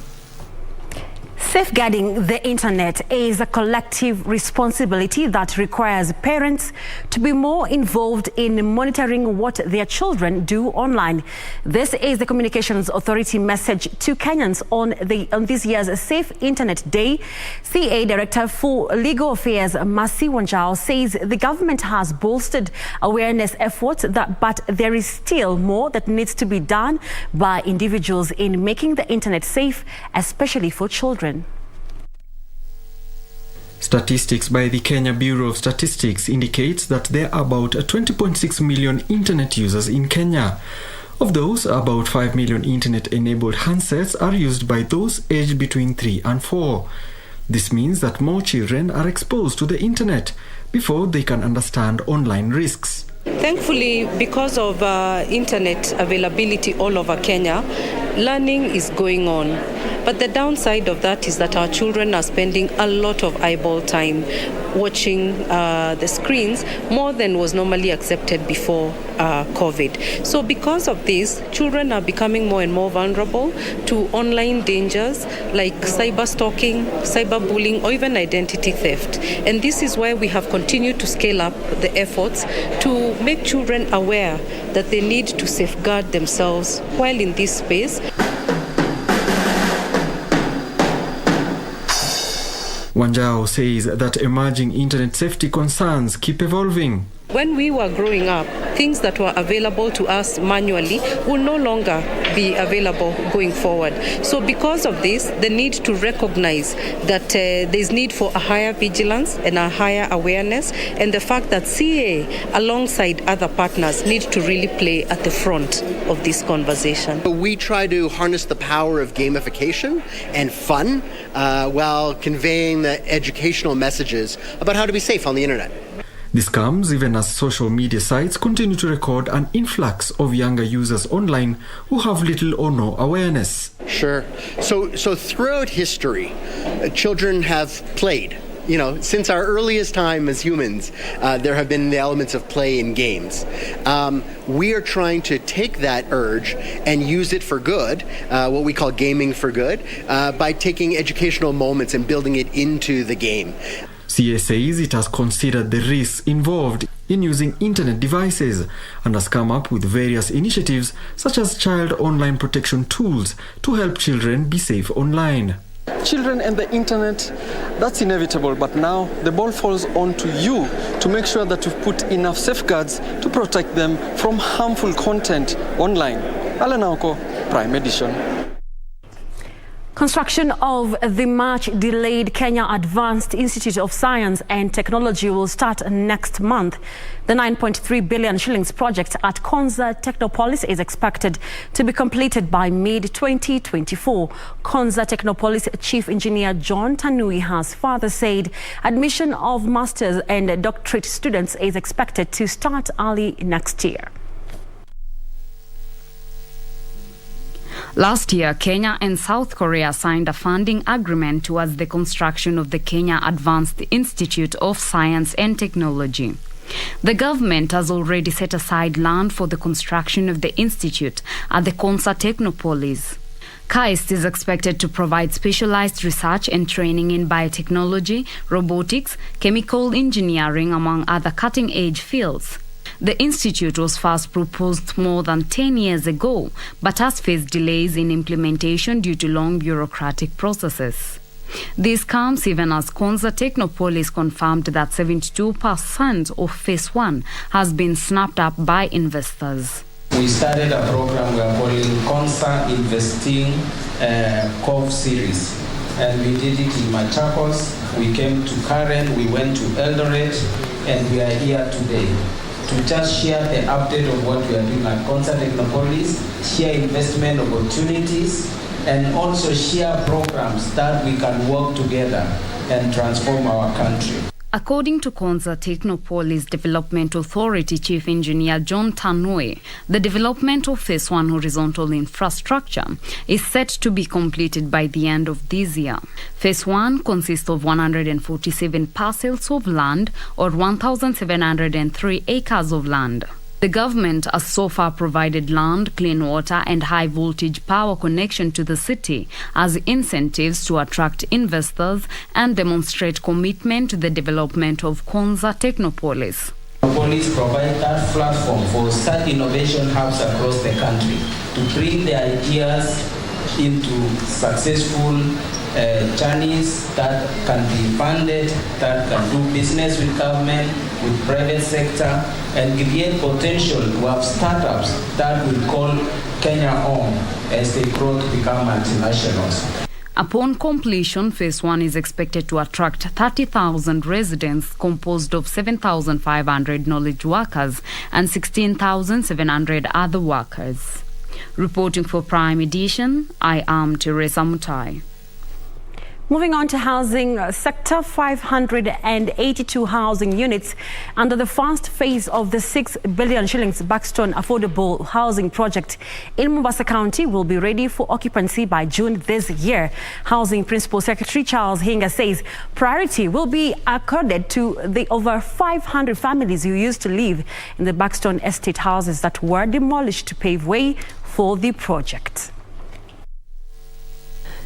Safeguarding the internet is a collective responsibility that requires parents to be more involved in monitoring what their children do online. This is the Communications Authority message to Kenyans on this year's Safe Internet Day. CA Director for Legal Affairs, Mercy Wanjao, says the government has bolstered awareness efforts, but there is still more that needs to be done by individuals in making the internet safe, especially for children. Statistics by the Kenya Bureau of Statistics indicates that there are about 20.6 million internet users in Kenya. Of those, about 5 million internet-enabled handsets are used by those aged between 3 and 4. This means that more children are exposed to the internet before they can understand online risks. Thankfully, because of internet availability all over Kenya, learning is going on. But the downside of that is that our children are spending a lot of eyeball time watching the screens more than was normally accepted before COVID. So because of this, children are becoming more and more vulnerable to online dangers like cyber stalking, cyberbullying, or even identity theft. And this is why we have continued to scale up the efforts to make children aware that they need to safeguard themselves while in this space. Wanjao says that emerging internet safety concerns keep evolving. When we were growing up, things that were available to us manually will no longer be available going forward. So because of this, the need to recognize that there's need for a higher vigilance and a higher awareness, and the fact that CA, alongside other partners, need to really play at the front of this conversation. We try to harness the power of gamification and fun while conveying the educational messages about how to be safe on the internet. This comes even as social media sites continue to record an influx of younger users online who have little or no awareness. Sure. So throughout history, children have played. You know, since our earliest time as humans, there have been the elements of play in games. We are trying to take that urge and use it for good, what we call gaming for good, by taking educational moments and building it into the game. CA says it has considered the risks involved in using internet devices and has come up with various initiatives such as child online protection tools to help children be safe online. Children and the internet, that's inevitable, but now the ball falls onto you to make sure that you've put enough safeguards to protect them from harmful content online. Alanauko, Prime Edition. Construction of the much-delayed Kenya Advanced Institute of Science and Technology will start next month. The 9.3 billion shillings project at Kwanza Technopolis is expected to be completed by mid-2024. Kwanza Technopolis Chief Engineer John Tanui has further said admission of master's and doctorate students is expected to start early next year. Last year, Kenya and South Korea signed a funding agreement towards the construction of the Kenya Advanced Institute of Science and Technology. The government has already set aside land for the construction of the institute at the Kwanza Technopolis. KAIST is expected to provide specialized research and training in biotechnology, robotics, chemical engineering, among other cutting-edge fields. The institute was first proposed more than 10 years ago, but has faced delays in implementation due to long bureaucratic processes. This comes even as Kwanza Technopolis confirmed that 72% of Phase 1 has been snapped up by investors. We started a program we are calling Kwanza Investing Cove Series, and we did it in Machakos. We came to Karen, we went to Eldoret, and we are here today to just share the update of what we are doing at Kwanza Technopolis, share investment opportunities, and also share programs that we can work together and transform our country. According to Kwanza Technopolis Development Authority Chief Engineer John Tanui, the development of Phase 1 horizontal infrastructure is set to be completed by the end of this year. Phase 1 consists of 147 parcels of land or 1,703 acres of land. The government has so far provided land, clean water and high voltage power connection to the city as incentives to attract investors and demonstrate commitment to the development of Kwanza Technopolis. Technopolis provide that platform for such innovation hubs across the country to bring the ideas into successful journeys that can be funded, that can do business with government, with private sector, and create potential to have startups that will call Kenya home as they grow to become multinationals. Upon completion, Phase 1 is expected to attract 30,000 residents composed of 7,500 knowledge workers and 16,700 other workers. Reporting for Prime Edition, I am Teresa Mutai. Moving on to housing sector, 582 housing units under the first phase of the 6 billion shillings Buxton Affordable Housing Project in Mombasa County will be ready for occupancy by June this year. Housing Principal Secretary Charles Hinga says priority will be accorded to the over 500 families who used to live in the Buxton estate houses that were demolished to pave way for the project.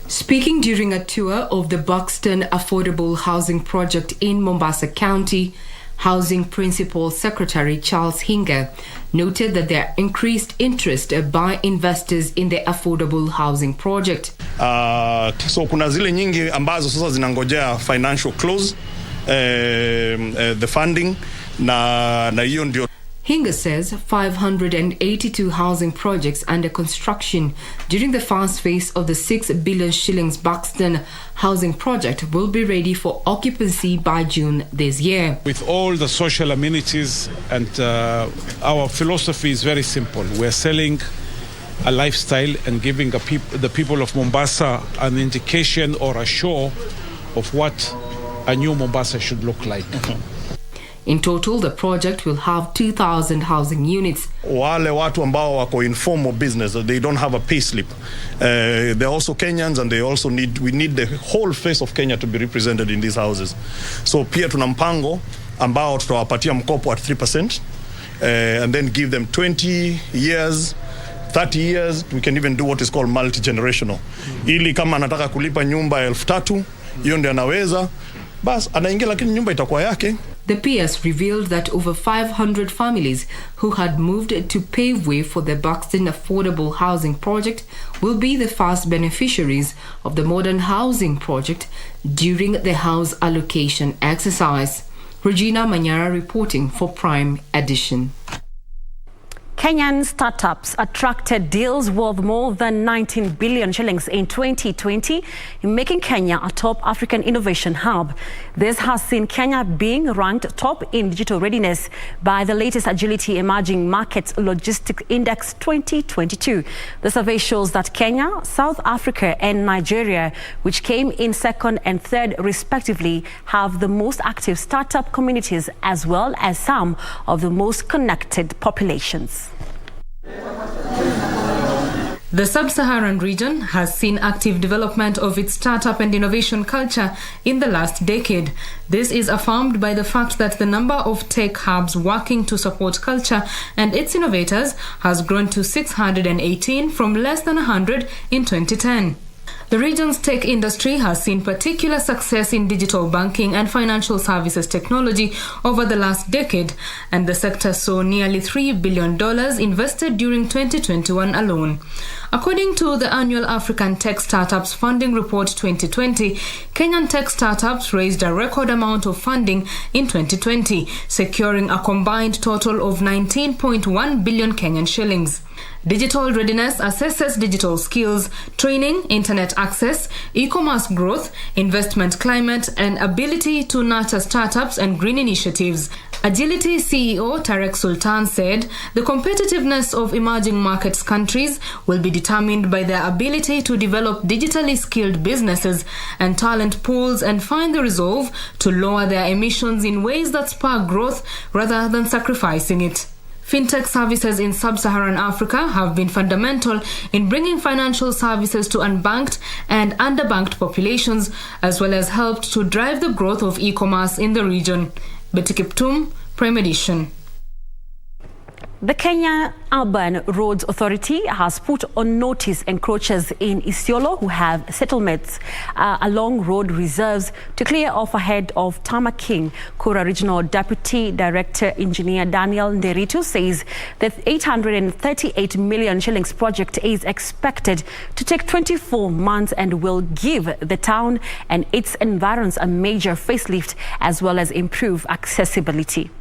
Speaking during a tour of the Buxton Affordable Housing Project in Mombasa County, Housing Principal Secretary Charles Hinga noted that there increased interest by investors in the affordable housing project. So kuna zile nyingi ambazo sasa zinangojea financial close, the funding na hiyo ndio. Hinga says 582 housing projects under construction during the first phase of the 6 billion shillings Buxton housing project will be ready for occupancy by June this year. With all the social amenities, and our philosophy is very simple. We're selling a lifestyle and giving the people of Mombasa an indication or a show of what a new Mombasa should look like. In total, the project will have 2,000 housing units. Wale watu ambao wako informal business, they don't have a pay slip. They're also Kenyans, and we need the whole face of Kenya to be represented in these houses. So pia tuna mpango ambao tutawapatia mkopo at 3%, and then give them 20 years, 30 years. We can even do what is called multi-generational. Ili kama anataka kulipa nyumba 3,000, hiyo ndio anaweza, bas anaingia, lakini nyumba itakuwa yake. The PS revealed that over 500 families who had moved to pave way for the Buxton Affordable Housing Project will be the first beneficiaries of the modern housing project during the house allocation exercise. Regina Manyara reporting for Prime Edition. Kenyan startups attracted deals worth more than 19 billion shillings in 2020, making Kenya a top African innovation hub. This has seen Kenya being ranked top in digital readiness by the latest Agility Emerging Markets Logistics Index 2022. The survey shows that Kenya, South Africa and Nigeria, which came in second and third respectively, have the most active startup communities as well as some of the most connected populations. The sub-Saharan region has seen active development of its startup and innovation culture in the last decade. This is affirmed by the fact that the number of tech hubs working to support culture and its innovators has grown to 618 from less than 100 in 2010. The region's tech industry has seen particular success in digital banking and financial services technology over the last decade, and the sector saw nearly $3 billion invested during 2021 alone. According to the annual African Tech Startups Funding Report 2020, Kenyan tech startups raised a record amount of funding in 2020, securing a combined total of 19.1 billion Kenyan shillings. Digital readiness assesses digital skills, training, internet access, e-commerce growth, investment climate, and ability to nurture startups and green initiatives. Agility CEO Tarek Sultan said the competitiveness of emerging markets countries will be determined by their ability to develop digitally skilled businesses and talent pools and find the resolve to lower their emissions in ways that spur growth rather than sacrificing it. Fintech services in sub-Saharan Africa have been fundamental in bringing financial services to unbanked and underbanked populations, as well as helped to drive the growth of e-commerce in the region. Betty Kiptum, Prime Edition. The Kenya Urban Roads Authority has put on notice encroachers in Isiolo who have settlements along road reserves to clear off ahead of Tamaking. Kura Regional Deputy Director Engineer Daniel Nderitu says the 838 million shillings project is expected to take 24 months and will give the town and its environs a major facelift as well as improve accessibility.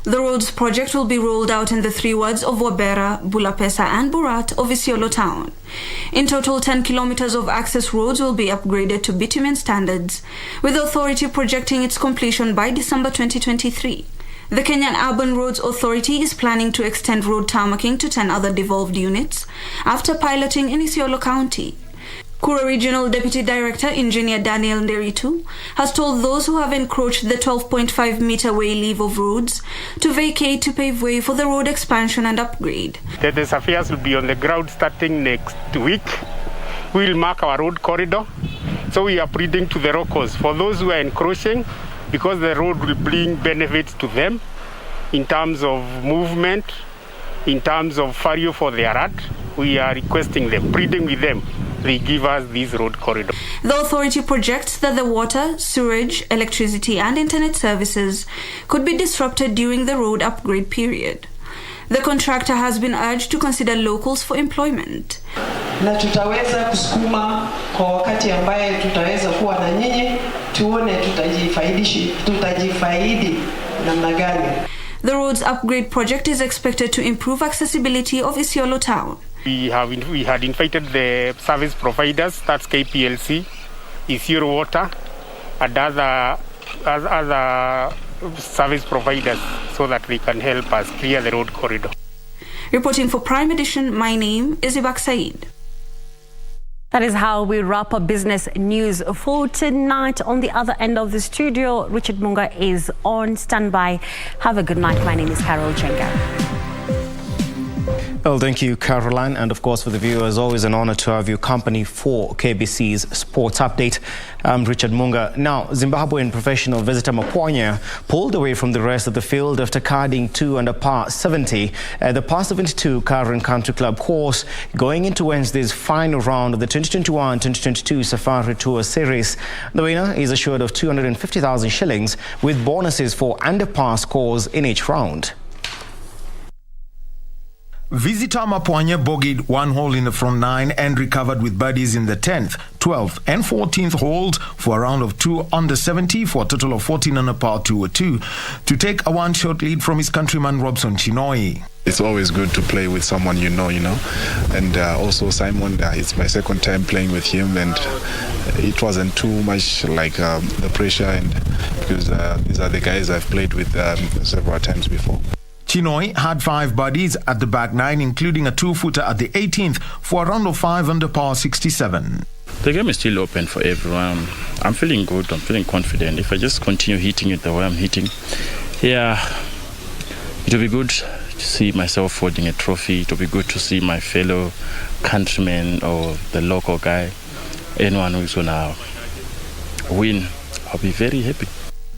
The roads project will be rolled out in the 3 wards of Wabera, Bulapesa and Burat of Isiolo town. In total, 10 kilometers of access roads will be upgraded to bitumen standards, with the authority projecting its completion by December 2023. The Kenyan Urban Roads Authority is planning to extend road tarmacking to 10 other devolved units after piloting in Isiolo County. Kura Regional Deputy Director Engineer Daniel Nderitu has told those who have encroached the 12.5-meter way leave of roads to vacate to pave way for the road expansion and upgrade. The surveyors will be on the ground starting next week. We will mark our road corridor. So we are pleading to the locals for those who are encroaching, because the road will bring benefits to them in terms of movement, in terms of value for their art. We are requesting them, pleading with them, they give us this road corridor. The authority projects that the water, sewage, electricity and internet services could be disrupted during the road upgrade period. The contractor has been urged to consider locals for employment. Na tutaweza kusukuma kwa wakati ambaye tutaweza kuwa na nyinyi, tuone tutajifaidi namna gani. The roads upgrade project is expected to improve accessibility of Isiolo town. We had invited the service providers, that's KPLC, Isiolo Water, and other service providers, so that they can help us clear the road corridor. Reporting for Prime Edition, my name is Ibak Said. That is how we wrap up business news for tonight. On the other end of the studio, Richard Munga is on standby. Have a good night. My name is Carol Jenga. Well, thank you, Caroline. And of course, for the viewers, always an honor to have your company for KBC's Sports Update. I'm Richard Munga. Now, Zimbabwean professional Visitor Mboya pulled away from the rest of the field after carding 2 under par 70 at the par 72 Karen Country Club course, going into Wednesday's final round of the 2021-2022 Safari Tour Series. The winner is assured of 250,000 shillings with bonuses for under par scores in each round. Visitor Mboya bogeyed 1 hole in the front 9 and recovered with birdies in the 10th, 12th and 14th holes for a round of 2 under 70 for a total of 14 under par 202 to take a 1-shot lead from his countryman Robson Chinoi. It's always good to play with someone you know. And also Simon, it's my second time playing with him, and it wasn't too much like the pressure, and because these are the guys I've played with several times before. Chinoi had 5 birdies at the back 9, including a 2-footer at the 18th for a round of 5 under par 67. The game is still open for everyone. I'm feeling good. I'm feeling confident. If I just continue hitting it the way I'm hitting, yeah, it'll be good to see myself holding a trophy. It'll be good to see my fellow countrymen or the local guy, anyone who's gonna win. I'll be very happy.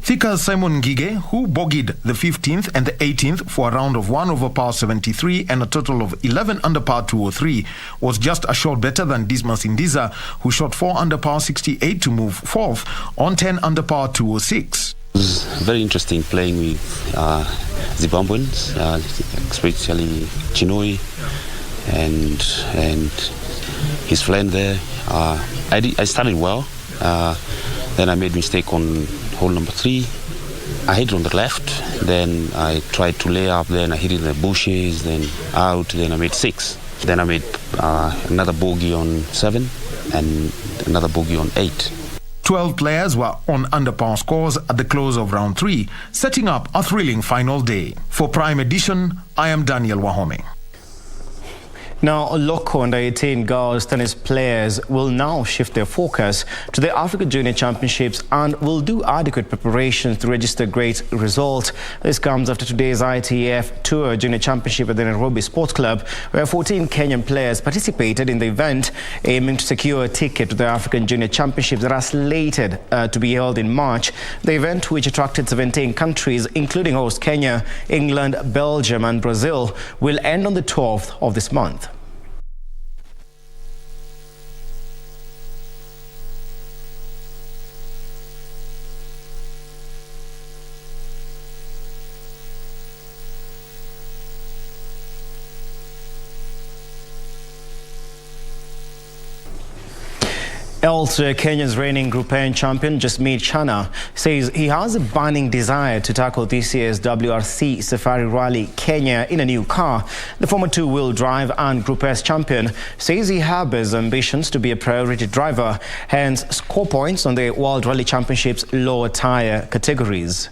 Thika's Simon Ngige, who bogeyed the 15th and the 18th for a round of 1 over par 73 and a total of 11 under par 203, was just a shot better than Dismas Indiza, who shot 4 under par 68 to move 4th on 10 under par 206. It was very interesting playing with Zimbabweans, especially Chinoi and his friend there. I started well. Then I made a mistake on hole number 3. I hit it on the left, then I tried to lay up, then I hit it in the bushes, then out, then I made 6. Then I made another bogey on 7 and another bogey on 8. 12 players were on under par scores at the close of round 3, setting up a thrilling final day. For Prime Edition, I am Daniel Wahome. Now, local under-18 girls tennis players will now shift their focus to the Africa Junior Championships and will do adequate preparations to register great result. This comes after today's ITF Tour Junior Championship at the Nairobi Sports Club, where 14 Kenyan players participated in the event, aiming to secure a ticket to the African Junior Championships that are slated to be held in March. The event, which attracted 17 countries, including host Kenya, England, Belgium and Brazil, will end on the 12th of this month. Elsewhere, Kenya's reigning Group N champion Jasmeet Chana says he has a burning desire to tackle this year's WRC Safari Rally Kenya in a new car. The former two-wheel drive and Group S champion says he harbours ambitions to be a priority driver, hence score points on the World Rally Championships lower tyre categories.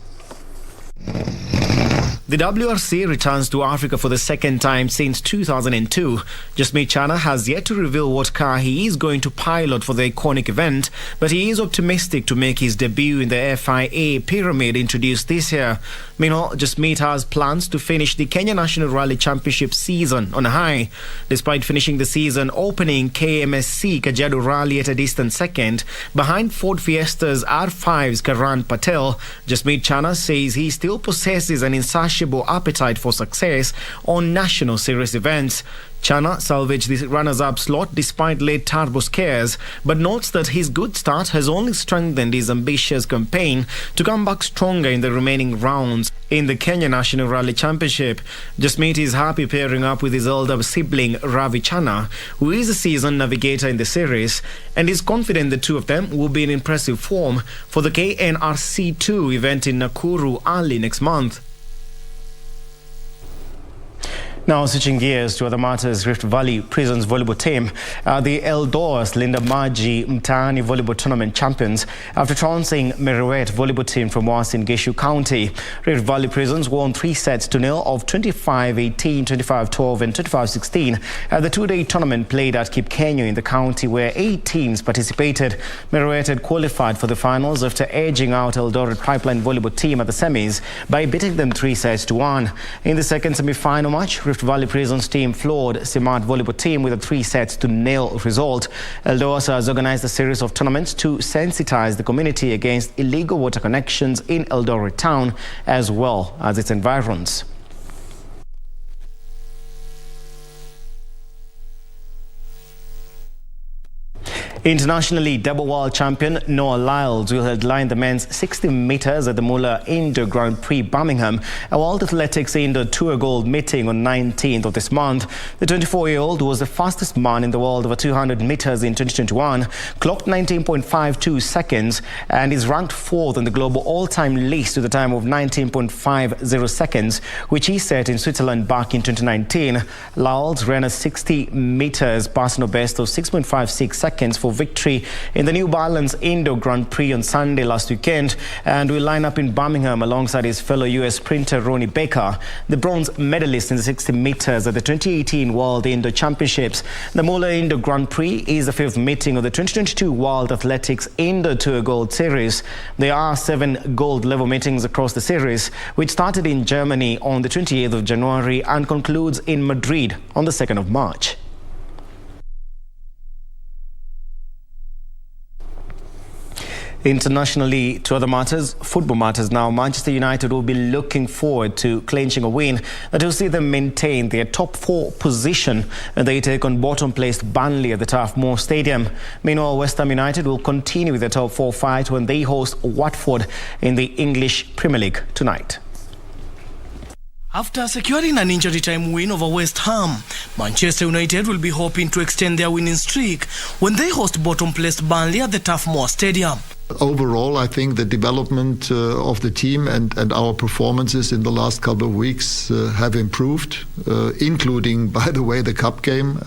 The WRC returns to Africa for the second time since 2002. Jasmeet Chana has yet to reveal what car he is going to pilot for the iconic event, but he is optimistic to make his debut in the FIA Pyramid introduced this year. Meanwhile, Jasmeet has plans to finish the Kenya National Rally Championship season on a high. Despite finishing the season opening KMSC Kajiado Rally at a distant second, behind Ford Fiesta's R5's Karan Patel, Jasmeet Chana says he still possesses an insatiable appetite for success on national series events. Chana salvaged the runners-up slot despite late turbo scares, but notes that his good start has only strengthened his ambitious campaign to come back stronger in the remaining rounds in the Kenya National Rally Championship. Jasmeet is happy pairing up with his older sibling Ravi Chana, who is a seasoned navigator in the series, and is confident the two of them will be in impressive form for the KNRC2 event in Nakuru early next month. Now, switching gears to other matters, Rift Valley Prisons volleyball team, the Eldoret Linda Maji Mtaani volleyball tournament champions after trouncing Meruet volleyball team from Uasin Gishu County. Rift Valley Prisons won 3 sets to nil of 25-18, 25-12 and 25-16 at the two-day tournament played at Kipkenyo in the county, where 8 teams participated. Meruet had qualified for the finals after edging out Eldoret Pipeline volleyball team at the semis by beating them 3-1. In the second semi-final match, Rift Valley Prisons team floored Simat volleyball team with a 3-0 result. Eldoret has organized a series of tournaments to sensitize the community against illegal water connections in Eldoret town as well as its environs. Internationally, double world champion Noah Lyles will headline the men's 60 meters at the Muller Indoor Grand Prix Birmingham, a World Athletics Indoor Tour Gold meeting on 19th of this month. The 24-year-old was the fastest man in the world over 200 meters in 2021, clocked 19.52 seconds, and is ranked 4th on the global all-time list with a time of 19.50 seconds, which he set in Switzerland back in 2019. Lyles ran a 60 meters personal best of 6.56 seconds for victory in the New Balance Indoor Grand Prix on Sunday last weekend, and will line up in Birmingham alongside his fellow US sprinter Ronnie Baker, the bronze medalist in the 60 meters at the 2018 World Indoor Championships. The Muller Indoor Grand Prix is the 5th meeting of the 2022 World Athletics Indoor Tour Gold Series. There are 7 gold level meetings across the series, which started in Germany on the 28th of January and concludes in Madrid on the 2nd of March. Internationally, to other matters, football matters now. Manchester United will be looking forward to clinching a win that will see them maintain their top 4 position and they take on bottom-placed Burnley at the Turf Moor Stadium. Meanwhile, West Ham United will continue with their top 4 fight when they host Watford in the English Premier League tonight. After securing an injury time win over West Ham, Manchester United will be hoping to extend their winning streak when they host bottom-placed Burnley at the Turf Moor Stadium. Overall, I think the development of the team and our performances in the last couple of weeks have improved, including, by the way, the cup game.